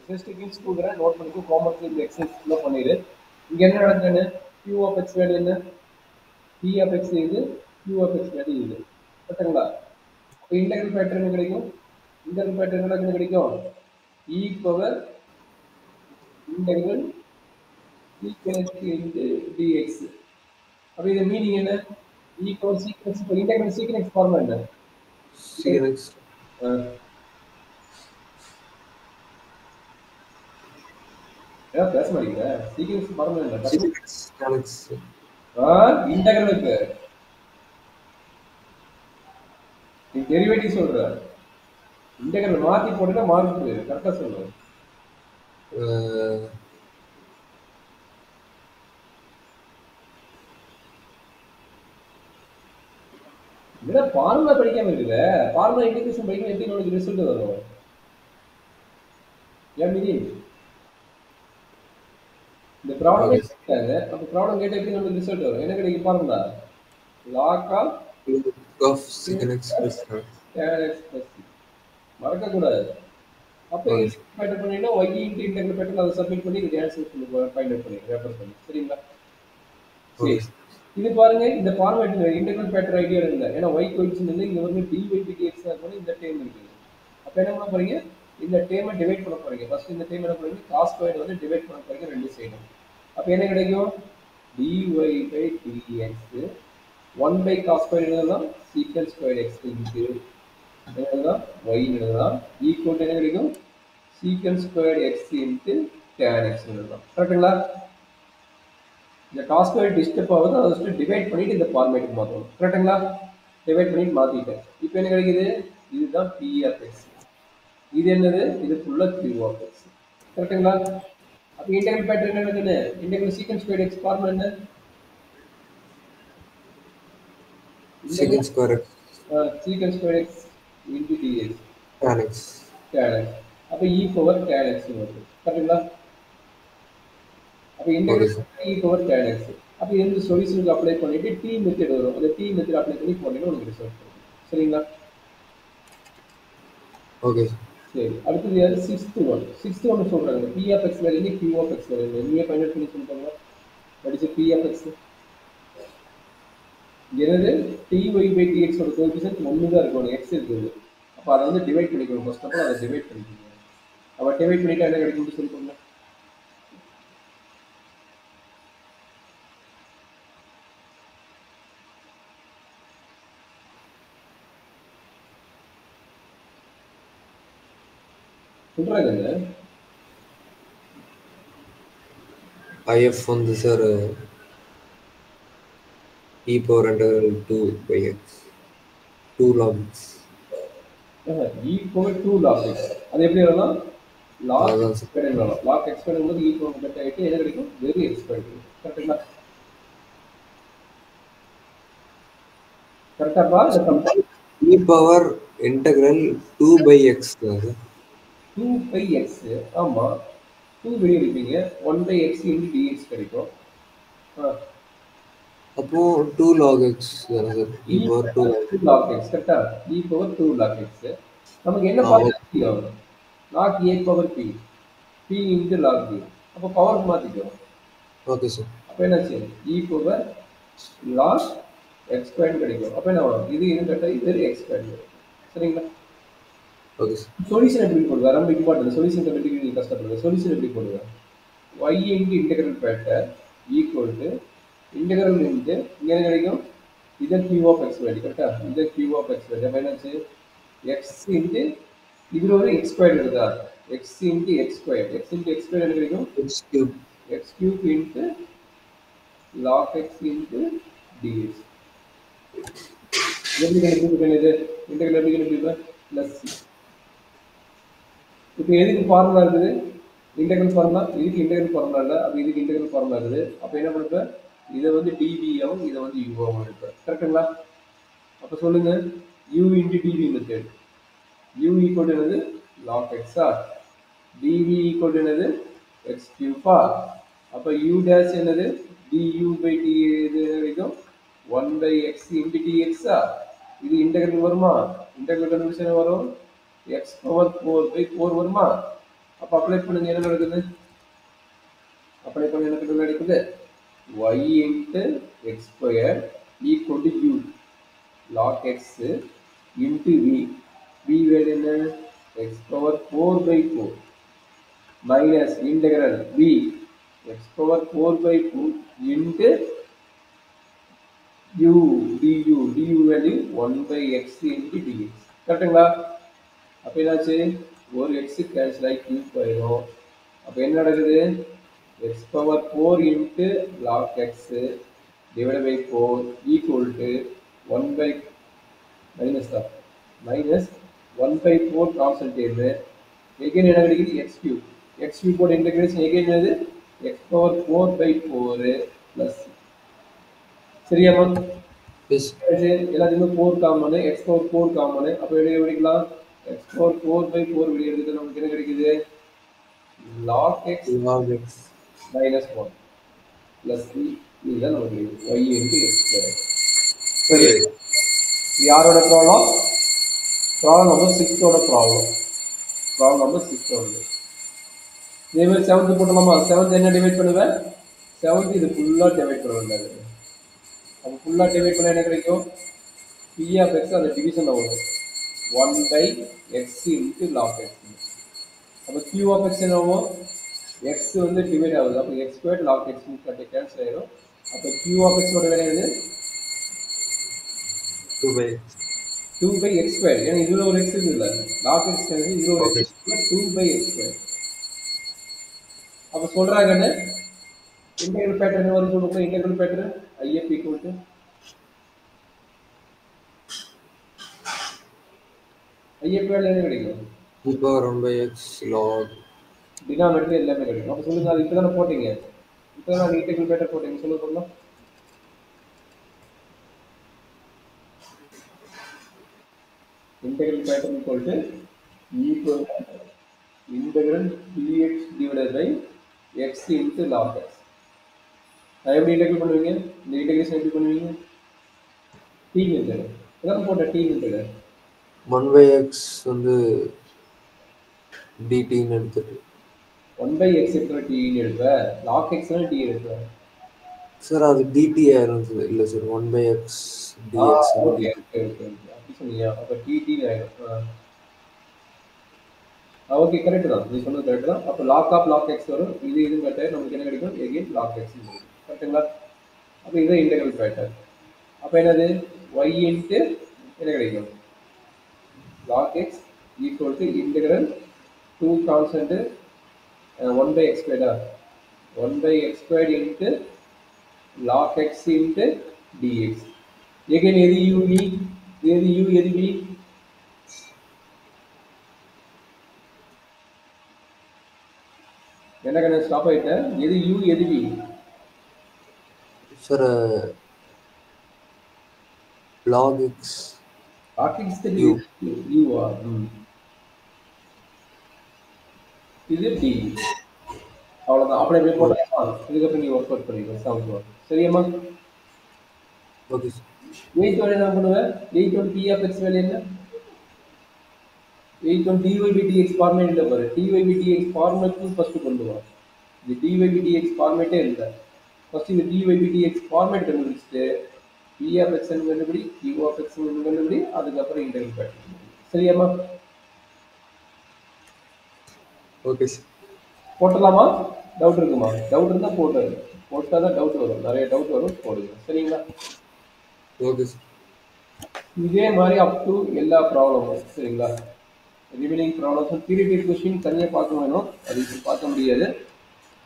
Just கிங்ஸ் கொடுக்குறேன், note பண்ணிக்கோ. காமர்ஸ் இந்த எக்ஸசைஸ் ஃபுல்லாக பண்ணிடு. இங்கே என்ன நடக்குதுன்னு கியூ ஆஃப் எக்ஸ் வேல்யூ என்ன, பி ஆஃப் எக்ஸ் இது, கியூ ஆஃப் எக்ஸ் வேல்யூ இது. கரெக்டுங்களா? இப்போ இன்டெகிரல் பேட்டர்ன் கிடைக்கும். இன்டெகிரல் பேட்டர்ன் என்ன கிடைக்கும்? E power integral sequence into dx. அப்போ இது மீனிங் என்ன? E power sequence. இப்போ இன்டெகிரல் சீக்வென்ஸ் ஃபார்முலா என்ன? சீக்வென்ஸ் ஏதாவது பேச மாட்டேங்கிற? சீக்வென்ஸ் ஃபார்முலா என்ன? சீக்வென்ஸ் இன்டெகிரலுக்கு நீ டெரிவேட்டிவ் சொல்ற, இன்டெகிரல் மாத்தி போட்டுட்டா மார்க் கரெக்டா சொல்லு. இல்ல ஃபார்முலா படிக்காம இருக்குல்ல, ஃபார்முலா இன்டிகிரேஷன் படிக்காம எப்படி உங்களுக்கு ரிசல்ட் வரும்? ஏன் மீதி இந்த ப்ராப்ளம் கேட்டாங்க, அப்ப ப்ராப்ளம் கேட்டா எப்படி நமக்கு ரிசல்ட் வரும்? என்ன கிடைக்கும் formula? Log of secant x plus tan x plus c. மறக்க கூடாது. அப்ப இன்டெகிரேட் பண்ணினா y இன்டு இன்டெகிரேட் பண்ணி அதை சப்மிட் பண்ணி இது ஆன்சர் ஃபைண்ட் அவுட் பண்ணி ரெஃபர் பண்ணி. சரிங்களா? சரி. இது பாருங்க, இந்த ஃபார்மேட் இன்டெகிரல் பேட்டர் ஐடியா இல்ல. ஏன்னா y கோஎஃபிஷியன்ட் வந்து இங்க வந்து dy dx கூட இந்த டேர்ம் இருக்கு. அப்ப என்ன பண்ண போறீங்க? இந்த டேர்மை டிவைட் பண்ண போறீங்க. ஃபர்ஸ்ட் இந்த டேர்ம் என்ன பண்ணுவீங்க? cos ஸ்கொயர் வந்து டிவைட் பண்ண போறீங்க ரெண்டு சைடும். அப்ப என்ன கிடைக்கும்? dy dx 1 by cos square எழுதலாம், secant ஸ்கொயர் x இன்டு எழுதலாம், y எழுதலாம், ஈக்குவல் என்ன கிடைக்கும்? secant square x into tan x எழுதலாம். கரெக்ட்டுங்களா? இந்த cos ஸ்கொயர் டிஸ்டர்ப் ஆகுது, அதை ஃபர்ஸ்ட் டிவைட் பண்ணிட்டு இந்த ஃபார்மேட்டுக்கு மாத்தணும். கரெக்ட்டுங்களா? டிவைட் பண்ணிட்டு மாத்திட்டேன். இப்போ என்ன கிடைக்குது? இதுதான் p of x. இது என்னது? இது ஃபுல்லா q of x. கரெக்ட்டுங்களா? அப்ப இன்டெகிரல் பேட்டர்ன் என்ன இருக்குன்னு? Integral secant square x formula என்ன? secant square x secant square x into dx tan x. அப்ப e பவர் tan x வருது. கரெக்ட்டுங்களா? அப்ப integral e power tan x. அப்ப இந்த சொல்யூஷனுக்கு அப்ளை பண்ணிட்டு t மெத்தட் வரும். அந்த t மெத்தட் அப்ளை பண்ணி போட்டீங்கன்னா உங்களுக்கு ரிசல்ட் வரும். சரிங்களா? ஓகே. சரி, அடுத்து யாரு? சிக்ஸ்த் ஒன் சொல்றாங்க. p of x value q of x value நீங்க ஃபைண்ட் அவுட் பண்ணி சொல்லுங்க. What is p of x? என்னது? dy by dx ஓட கோஎஃபிஷியன்ட் 1 தான் இருக்கும். x இருக்குது. அப்ப அதை வந்து டிவைட் பண்ணிக்கணும். ஃபர்ஸ்ட் ஆஃப் ஆல் அதை டிவைட் பண்ணிக்கணும். அப்ப டிவைட் பண்ணிட்டா என்ன கிடைக்கும்னு சொல்லி போங்க. சொல்றாங்க IF வந்து sir e power integral 2 by x 2 log x e power 2 log x. அது எப்படி வரலாம்? log x ஸ்கொயர் வரலாம். log x ஸ்கொயர் வந்து e power கட் ஆயிட்டு என்ன கிடைக்கும்? Very x square. கரெக்ட்டா? கரெக்ட்டா பா? e power integral 2 by x sir. 2 by x. ஆமா, 2 வெளிய எடுப்பீங்க. 1 by x into dx கிடைக்கும். அப்போ 2 log x தான sir? e power 2 log x. கரெக்ட்டா? e power 2 log x. நமக்கு என்ன ஃபார்முலா? log a power p. p into log b. அப்ப பவர் மாத்திக்கிறோம். Okay sir. அப்ப என்னாச்சு? e power log x square கிடைக்கும். அப்ப என்ன வரும்? இது கட்ட இது x ஸ்கொயர். சரிங்களா? Okay sir. சொல்யூஷன் எப்படி போடுவா? ரொம்ப இம்பார்ட்டன்ட். சொல்யூஷன் கண்டுபிடிக்க நீங்க கஷ்டப்படுங்க. சொல்யூஷன் எப்படி போடுவா? y into integral factor equal to integral into இங்க என்ன கிடைக்கும்? இது q of x வேல்யூ. கரெக்ட்டா? இது q of x வேல்யூ. அப்ப என்னாச்சு? x into இதுல ஒரு x ஸ்கொயர் இருக்குதா? x into x square. x into x square என்ன கிடைக்கும்? x cube into log x into dx. எப்படி கண்டுபிடிப்பேன் இது? இன்டெகிரல் எப்படி கண்டுபிடிப்பேன்? plus c. இப்போ எதுக்கு ஃபார்முலா இருக்குது? Integral formula. இதுக்கு இன்டெகிரல் ஃபார்முலா இல்லை. அப்போ இதுக்கு இன்டெகிரல் ஃபார்முலா இருக்குது. அப்போ என்ன பண்ணுப்பேன்? இதை வந்து dv-ஆவும் இதை வந்து u-ஆவும் எடுப்பேன். கரெக்டுங்களா? அப்போ சொல்லுங்க, u into dv method. u equal என்னது? log x-ஆ? dv ஈக்குவல் என்னது? x cube-ஆ? அப்போ u dash என்னது? du by d இது வரைக்கும் 1 by x into dx-ஆ? இது இன்டெகிரல் வருமா? இன்டெகிரல் கன்வர்ஷன் வரும். x power 4 by 4 வருமா? அப்போ அப்ளை பண்ணுங்க, என்ன நடக்குது? அப்ளை பண்ண என்ன நடக்குது? y into x square equal to u log x into v. v வேறு என்ன? x power 4 by 4 minus integral v x power 4 by 2 into u du value 1 by x into dx. கரெக்டுங்களா? அப்போ என்னாச்சு? ஒரு எக்ஸ் கேன்சல் ஆகி cube ஆயிடும். அப்போ என்ன நடக்குது? X power 4 into log X divide by 4 equal to 1 by minus தான் minus 1 by 4 constant term again என்ன கிடைக்குது? X cube. எக்ஸ் கியூபோட இன்டெகிரேஷன் எகைன் என்னது? X power 4 by 4 plus. சரியாமா? எல்லாத்தையுமே 4 காமனு, எக்ஸ் பவர் 4 காமனு. அப்போ வெளியே படிக்கலாம் எக்ஸ் பவர் 4 பை 4 வெளியே எடுத்து நமக்கு என்ன கிடைக்குது? லாக் எக்ஸ் மைனஸ் 1 ப்ளஸ் 3 இதுதான் நமக்கு y இன்ட்டு எக்ஸ் ஸ்கொயர். சரி, யாரோட ப்ராப்ளம்? ப்ராப்ளம் நம்பர் 6ஓட ப்ராப்ளம். ப்ராப்ளம் நம்பர் 6ஓட. இதே மாதிரி 7th போட்டலாமா? 7th என்ன டிவைட் பண்ணுவேன்? 7th இது ஃபுல்லாக டிவைட் பண்ண வேண்டாது. அப்போ ஃபுல்லாக டிவைட் பண்ண என்ன கிடைக்கும்? p of x அந்த டிவிஷன் வரும் 1 by x into log x. அப்போ q of x என்ன ஆகும்? x வந்து டிவைட் ஆகுது. அப்போ x squared log x cancel ஆயிடும். அப்போ q of x ஓட வேலை என்னது? 2 by x squared. ஏன்னா இதுல ஒரு x இல்ல, log x கேன்சல், இதுல ஒரு x 2 by x squared. அப்போ சொல்றாங்க என்ன? இன்டெகிரல் பேட்டர்ன் வரும் சொல்லுங்க. Integral pattern if equal to if வேலை என்ன கிடைக்கும்? e power 1 by x log denominator எல்லாமே கிடைக்கும். அப்போ சொல்லுங்க, அது இப்பதானே போட்டீங்க, இப்பதான் இன்டெகிரல் பேட்டர் போட்டீங்க. சொல்லுங்க சொல்லலாம். integral pattern equal to equal integral dx divided by x into log x. நான் எப்படி இன்டெகிரேட் பண்ணுவீங்க? இந்த இன்டெகிரேஷன் எப்படி பண்ணுவீங்க? t method. இதான் போட்ட t மெத்தட். 1 by x வந்து dt ன்னு எடுத்துட்டு 1 by x எத்தனை t ன்னு எடுப்ப? log x னா t எடுப்ப. சார் அது dt ஆயிருந்தது இல்ல sir. 1 by x dx okay okay okay. அப்படி சொன்னீங்க. அப்ப dt ஆயிடும். ஓகே, கரெக்ட் தான், நீ சொன்னது கரெக்ட் தான். அப்போ லாக் ஆஃப் லாக் எக்ஸ் வரும். இது கரெக்டாக நமக்கு என்ன கிடைக்கும்? எகைன் லாக் எக்ஸ் கரெக்டுங்களா? அப்போ இதுதான் இன்டெகிரல் பேட்டர். அப்போ என்னது? y இன்ட்டு என்ன கிடைக்கும்? Log x equal to integral 2 constant 1 by x ஸ்கொயர்டா 1 by x squared into log X into dx. Again எது u v? எது u எது v? என்ன கண்ணு ஸ்டாப் ஆயிட்டேன். எது u எது v? Sir log x u u ஆ. இது d. அவ்வளவுதான். அப்படியே போய் போட்டா இதுக்கப்புறம் நீ ஒர்க் அவுட் பண்ணிடுவேன். சவுண்ட் சரியாமா? Okay sir. 8th வேலை என்ன பண்ணுவேன்? 8th வந்து p of x வேலை என்ன? 8th வந்து dy by dx ஃபார்மேட் இல்ல பாரு. dy by dx format first கொண்டு வா. இது dy by dx ஃபார்மேட்டே இல்ல. ஃபர்ஸ்ட் இந்த dy by dx ஃபார்மேட் கண்டுபிடிச்சிட்டு p of x ன்னு கண்டுபிடி, q of x ன்னு கண்டுபிடி, அதுக்கப்புறம் இன்டெகிரல் பேட்டர்ன். சரியாமா? Okay sir. போட்டலாமா? டவுட் இருக்குமா? டவுட் இருந்தா போட்டுரு. போட்டாதான் டவுட் வரும். நிறைய டவுட் வரும், போடுங்க. சரிங்களா? Okay sir. இதே மாதிரி அப் டு எல்லா ப்ராப்ளமும். சரிங்களா? ரிமைனிங் ப்ராப்ளம்ஸ் தியரிட்டிக் கொஸ்டின் தனியாக பார்க்க வேணும், அது இப்போ பார்க்க முடியாது.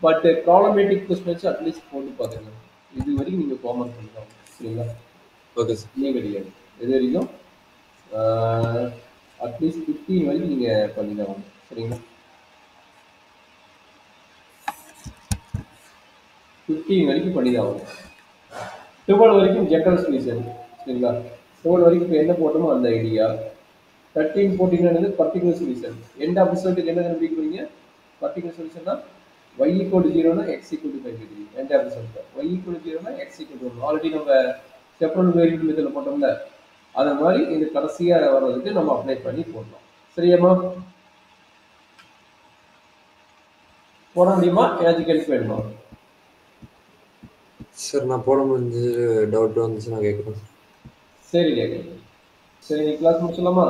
பட் ப்ராப்ளமேட்டிக் கொஸ்டின்ஸ் அட்லீஸ்ட் போட்டு பார்த்துங்க. இது வரைக்கும் நீங்கள் காமன் பண்ணலாம். சரிங்களா? Okay sir. இன்னும் கிடையாது. இது வரைக்கும் அட்லீஸ்ட் 15 வரைக்கும் நீங்கள் பண்ணிதான். சரிங்களா? 15 வரைக்கும் பண்ணிதான் ஆகும். 12 வரைக்கும் ஜெனரல் சொல்யூஷன். சரிங்களா? 12 வரைக்கும் இப்போ என்ன போட்டோமோ அந்த idea. 13 14 particular solution. End of ரிசல்ட்டுக்கு என்ன கண்டுபிடிக்கிறீங்க? பர்டிகுலர் சொல்யூஷன்னா y equal to 0 னா x equal to 5 end of result. y equal to 0 னா x equal to 1. ஆல்ரெடி நம்ம செப்பரேட் வேரியபிள் மெத்தட்ல போட்டோம்ல, அந்த மாதிரி இந்த கடைசியா வர்றதுக்கு நம்ம அப்ளை பண்ணி போடலாம். சரியாமா? போட முடியுமா? ஏதாச்சும் ஹெல்ப் வேணுமா? சார் நான் போட முடிஞ்சு டவுட் வந்துச்சுன்னா கேட்குறேன். சரி கேட்குறேன். சரி, கிளாஸ் முடிச்சிடலாமா?